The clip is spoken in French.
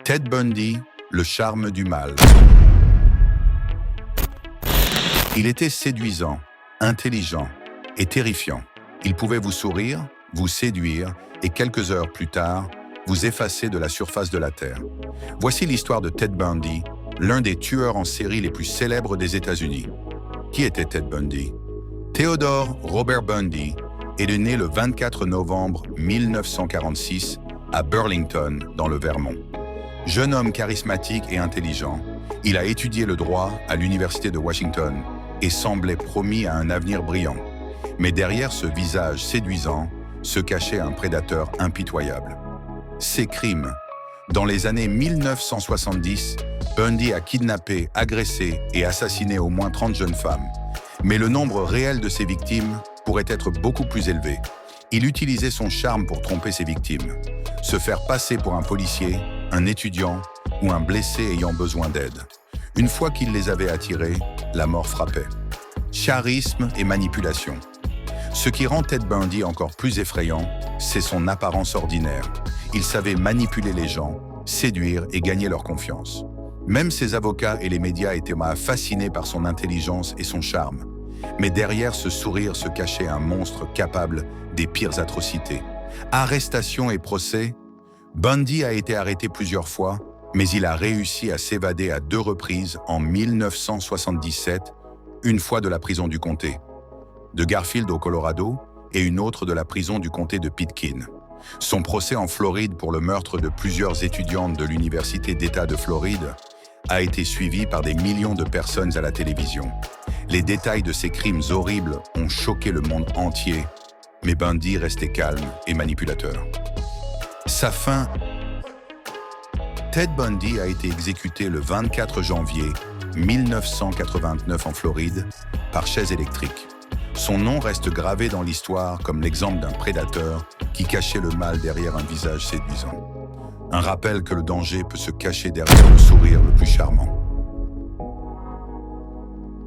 Ted Bundy, le charme du mal. Il était séduisant, intelligent et terrifiant. Il pouvait vous sourire, vous séduire et quelques heures plus tard, vous effacer de la surface de la Terre. Voici l'histoire de Ted Bundy, l'un des tueurs en série les plus célèbres des États-Unis. Qui était Ted Bundy? Theodore Robert Bundy est né le 24 novembre 1946 à Burlington, dans le Vermont. Jeune homme charismatique et intelligent, il a étudié le droit à l'Université de Washington et semblait promis à un avenir brillant. Mais derrière ce visage séduisant se cachait un prédateur impitoyable. Ses crimes. Dans les années 1970, Bundy a kidnappé, agressé et assassiné au moins 30 jeunes femmes. Mais le nombre réel de ses victimes pourrait être beaucoup plus élevé. Il utilisait son charme pour tromper ses victimes, se faire passer pour un policier, un étudiant ou un blessé ayant besoin d'aide. Une fois qu'il les avait attirés, la mort frappait. Charisme et manipulation. Ce qui rend Ted Bundy encore plus effrayant, c'est son apparence ordinaire. Il savait manipuler les gens, séduire et gagner leur confiance. Même ses avocats et les médias étaient fascinés par son intelligence et son charme. Mais derrière ce sourire se cachait un monstre capable des pires atrocités. Arrestation et procès. Bundy a été arrêté plusieurs fois, mais il a réussi à s'évader à 2 reprises en 1977, une fois de la prison du comté de Garfield au Colorado et une autre de la prison du comté de Pitkin. Son procès en Floride pour le meurtre de plusieurs étudiantes de l'Université d'État de Floride a été suivi par des millions de personnes à la télévision. Les détails de ces crimes horribles ont choqué le monde entier, mais Bundy restait calme et manipulateur. Sa fin. Ted Bundy a été exécuté le 24 janvier 1989 en Floride par chaise électrique. Son nom reste gravé dans l'histoire comme l'exemple d'un prédateur qui cachait le mal derrière un visage séduisant. Un rappel que le danger peut se cacher derrière le sourire le plus charmant.